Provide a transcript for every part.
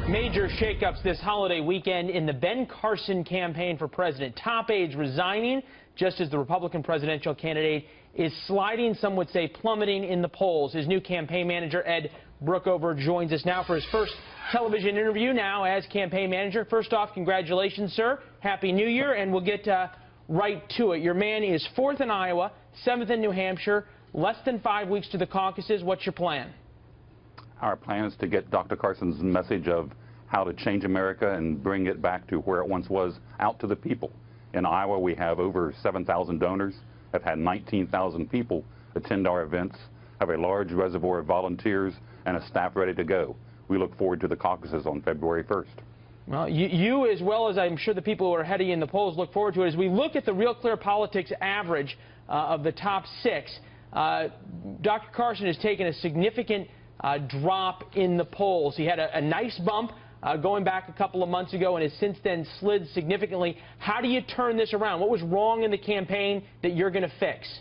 Major shakeups this holiday weekend in the Ben Carson campaign for president. Top aides resigning just as the Republican presidential candidate is sliding, some would say plummeting, in the polls. His new campaign manager, Ed Brookover, joins us now for his first television interview now as campaign manager. First off, congratulations, sir. Happy New Year, and we'll get right to it. Your man is 4th in Iowa, 7th in New Hampshire, less than 5 weeks to the caucuses. What's your plan? Our plan is to get Dr. Carson's message of how to change America and bring it back to where it once was, out to the people. In Iowa, we have over 7,000 donors, have had 19,000 people attend our events, have a large reservoir of volunteers, and a staff ready to go. We look forward to the caucuses on February 1st. Well, you as well as I'm sure the people who are ahead of you in the polls look forward to it. As we look at the Real Clear Politics average of the top 6, Dr. Carson has taken a significant drop in the polls. He had a nice bump going back a couple of months ago and has since then slid significantly. How do you turn this around? What was wrong in the campaign that you're going to fix?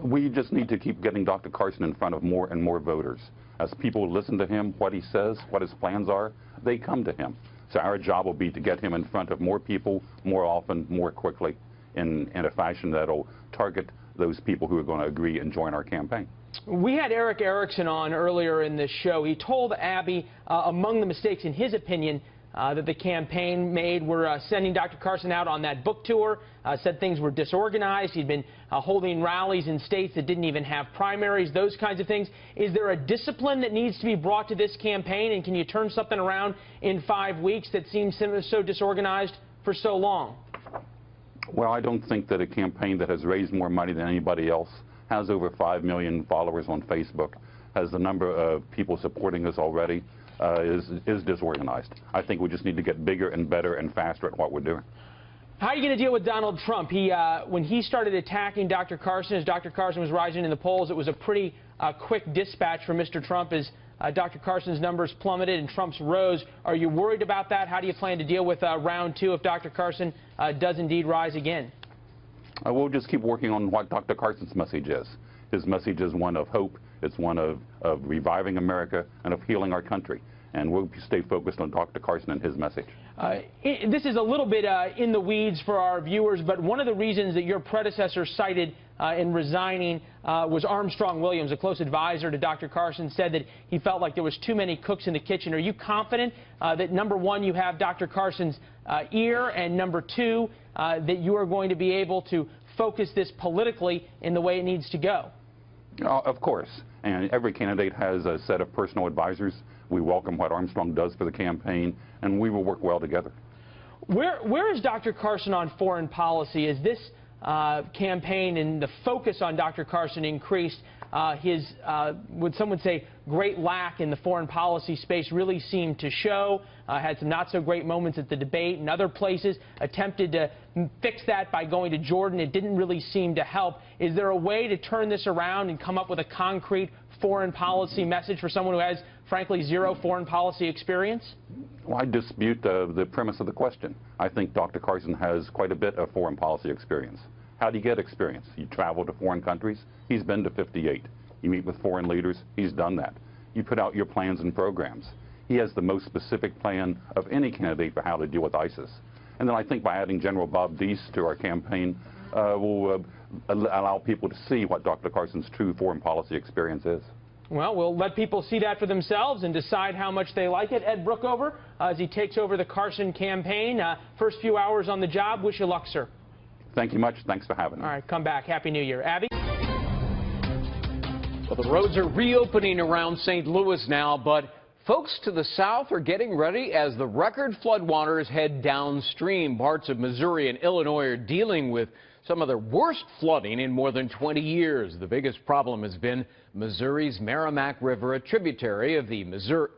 We just need to keep getting Dr. Carson in front of more and more voters. As people listen to him, what he says, what his plans are, they come to him. So our job will be to get him in front of more people, more often, more quickly, in a fashion that will target those people who are going to agree and join our campaign. We had Eric Erickson on earlier in this show. He told Abby among the mistakes, in his opinion, that the campaign made were sending Dr. Carson out on that book tour, said things were disorganized. He'd been holding rallies in states that didn't even have primaries, those kinds of things. Is there a discipline that needs to be brought to this campaign, and can you turn something around in 5 weeks that seems so disorganized for so long? Well, I don't think that a campaign that has raised more money than anybody else, has over 5 million followers on Facebook, has the number of people supporting us already, is disorganized. I think we just need to get bigger and better and faster at what we're doing. How are you going to deal with Donald Trump? When he started attacking Dr. Carson, as Dr. Carson was rising in the polls, it was a pretty quick dispatch for Mr. Trump as Dr. Carson's numbers plummeted and Trump's rose. Are you worried about that? How do you plan to deal with round 2 if Dr. Carson does indeed rise again? We'll just keep working on what Dr. Carson's message is. His message is one of hope. It's one of reviving America and of healing our country. And we'll stay focused on Dr. Carson and his message. This is a little bit in the weeds for our viewers, but one of the reasons that your predecessor cited in resigning was Armstrong Williams, a close advisor to Dr. Carson, said that he felt like there was too many cooks in the kitchen. Are you confident that, number one, you have Dr. Carson's ear, and number two, that you are going to be able to focus this politically in the way it needs to go? Of course. And every candidate has a set of personal advisors. We welcome what Armstrong does for the campaign, and we will work well together. Where is Dr. Carson on foreign policy? Is this campaign and the focus on Dr. Carson increased? His, would someone say, great lack in the foreign policy space really seemed to show. Had some not so great moments at the debate and other places. Attempted to fix that by going to Jordan. It didn't really seem to help. Is there a way to turn this around and come up with a concrete foreign policy message for someone who has, frankly, zero foreign policy experience? Well, I dispute the premise of the question. I think Dr. Carson has quite a bit of foreign policy experience. How do you get experience? You travel to foreign countries. He's been to 58. You meet with foreign leaders. He's done that. You put out your plans and programs. He has the most specific plan of any candidate for how to deal with ISIS. And then I think by adding General Bob Deese to our campaign, we'll allow people to see what Dr. Carson's true foreign policy experience is. Well, we'll let people see that for themselves and decide how much they like it. Ed Brookover, as he takes over the Carson campaign. First few hours on the job. Wish you luck, sir. Thank you much. Thanks for having me. All right, come back. Happy New Year. Abby? Well, the roads are reopening around St. Louis now, but folks to the south are getting ready as the record floodwaters head downstream. Parts of Missouri and Illinois are dealing with some of their worst flooding in more than 20 years. The biggest problem has been Missouri's Merrimack River, a tributary of the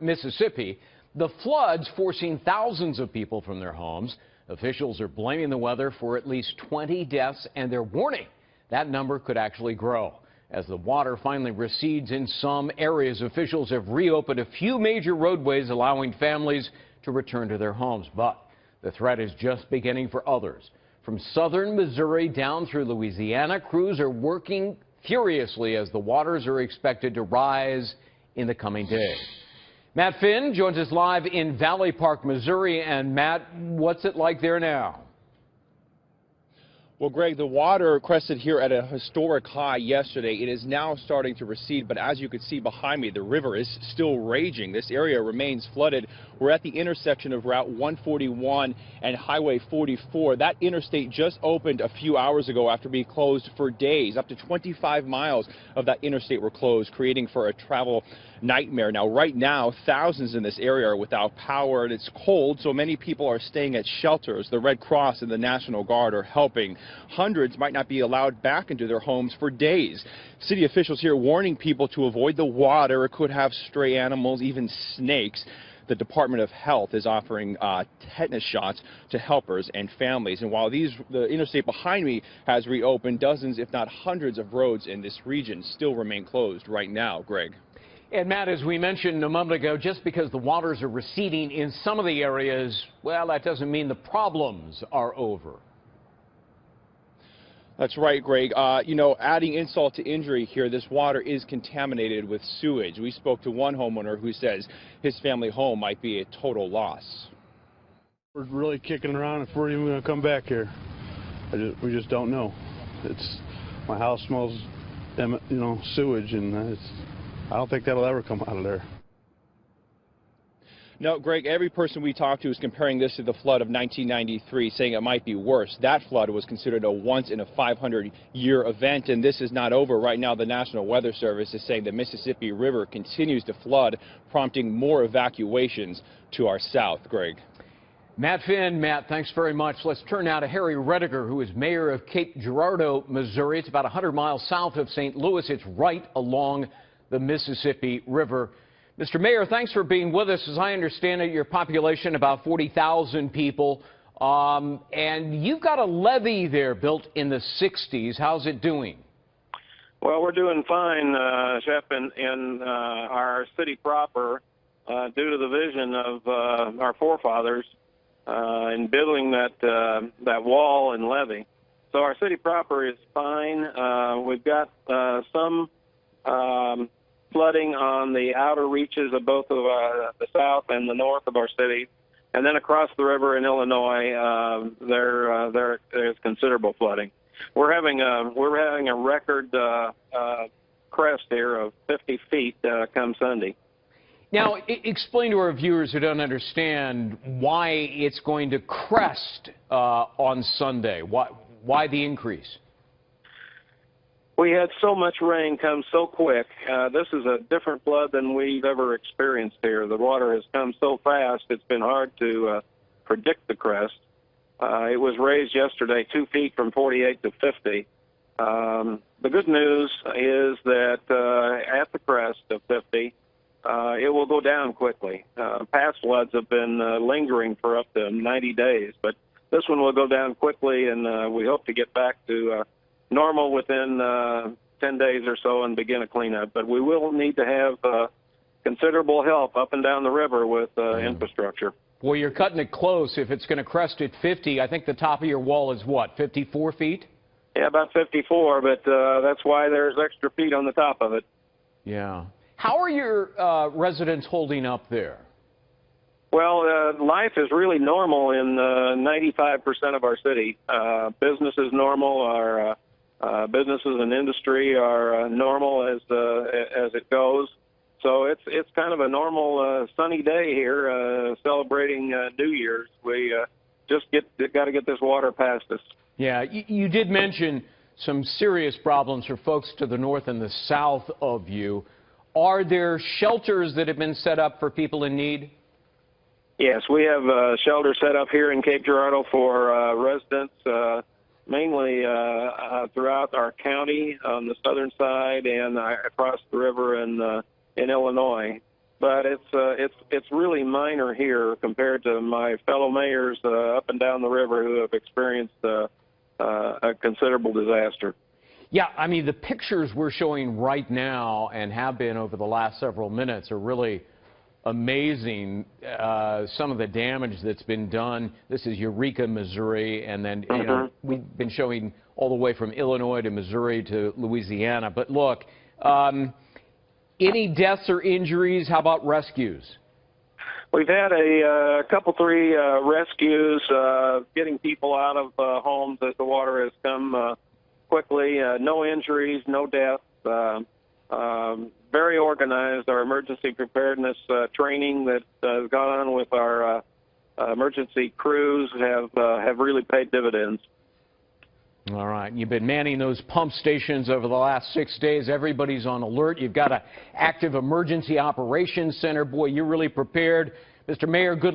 Mississippi. The floods forcing thousands of people from their homes. Officials are blaming the weather for at least 20 deaths, and they're warning that number could actually grow. As the water finally recedes in some areas, officials have reopened a few major roadways, allowing families to return to their homes. But the threat is just beginning for others. From southern Missouri down through Louisiana, crews are working furiously as the waters are expected to rise in the coming days. Matt Finn joins us live in Valley Park, Missouri. And Matt, what's it like there now? Well, Greg, the water crested here at a historic high yesterday. It is now starting to recede, but as you can see behind me, the river is still raging. This area remains flooded. We're at the intersection of Route 141 and Highway 44. That interstate just opened a few hours ago after being closed for days. Up to 25 miles of that interstate were closed, creating for a travel nightmare. Now, right now, thousands in this area are without power, and it's cold, so many people are staying at shelters. The Red Cross and the National Guard are helping. Hundreds might not be allowed back into their homes for days. City officials here warning people to avoid the water. It could have stray animals, even snakes. The Department of Health is offering tetanus shots to helpers and families. And while the interstate behind me has reopened, dozens, if not hundreds, of roads in this region still remain closed right now, Greg. And Matt, as we mentioned a moment ago, just because the waters are receding in some of the areas, well, that doesn't mean the problems are over. That's right, Greg. Adding insult to injury here, this water is contaminated with sewage. We spoke to one homeowner who says his family home might be a total loss. We're really kicking around if we're even going to come back here. We just don't know. My house smells, sewage, and I don't think that'll ever come out of there. No, Greg, every person we talked to is comparing this to the flood of 1993, saying it might be worse. That flood was considered a once-in-a-500-year event, and this is not over. Right now, the National Weather Service is saying the Mississippi River continues to flood, prompting more evacuations to our south. Greg. Matt Finn, Matt, thanks very much. Let's turn now to Harry Rediger, who is mayor of Cape Girardeau, Missouri. It's about 100 miles south of St. Louis. It's right along the Mississippi River. Mr. Mayor, thanks for being with us. As I understand it, your population about 40,000 people, and you've got a levee there built in the 60s. How's it doing? Well, we're doing fine, Chef, in our city proper, due to the vision of our forefathers in building that wall and levee. So our city proper is fine. We've got some flooding on the outer reaches of both of the south and the north of our city, and then across the river in Illinois, there's considerable flooding. We're having a record crest here of 50 feet come Sunday. Now, explain to our viewers who don't understand why it's going to crest on Sunday. Why the increase? We had so much rain come so quick. This is a different flood than we've ever experienced here. The water has come so fast, it's been hard to predict the crest. It was raised yesterday 2 feet from 48 to 50. The good news is that at the crest of 50, it will go down quickly. Past floods have been lingering for up to 90 days, but this one will go down quickly, and we hope to get back to normal within 10 days or so and begin a cleanup. But we will need to have considerable help up and down the river with infrastructure. Well, you're cutting it close. If it's going to crest at 50, I think the top of your wall is what, 54 feet? Yeah, about 54, but that's why there's extra feet on the top of it. Yeah. How are your residents holding up there? Well, life is really normal in 95% of our city. Business is normal. Our businesses and industry are normal as it goes. So it's kind of a normal sunny day here, celebrating New Year's. We just got to get this water past us. Yeah, you did mention some serious problems for folks to the north and the south of you. Are there shelters that have been set up for people in need? Yes, we have shelters set up here in Cape Girardeau for residents, mainly throughout our county on the southern side and across the river in Illinois. But it's really minor here compared to my fellow mayors up and down the river who have experienced a considerable disaster. Yeah, I mean, the pictures we're showing right now and have been over the last several minutes are really amazing. Some of the damage that's been done. This is Eureka, Missouri, and then you know, we've been showing all the way from Illinois to Missouri to Louisiana. But look, Any deaths or injuries? How about rescues? We've had a couple, three rescues, getting people out of homes as the water has come quickly. No injuries, no deaths. Very organized. Our emergency preparedness training that has gone on with our emergency crews have really paid dividends. All right. You've been manning those pump stations over the last 6 days. Everybody's on alert. You've got an active emergency operations center. Boy, you're really prepared. Mr. Mayor, good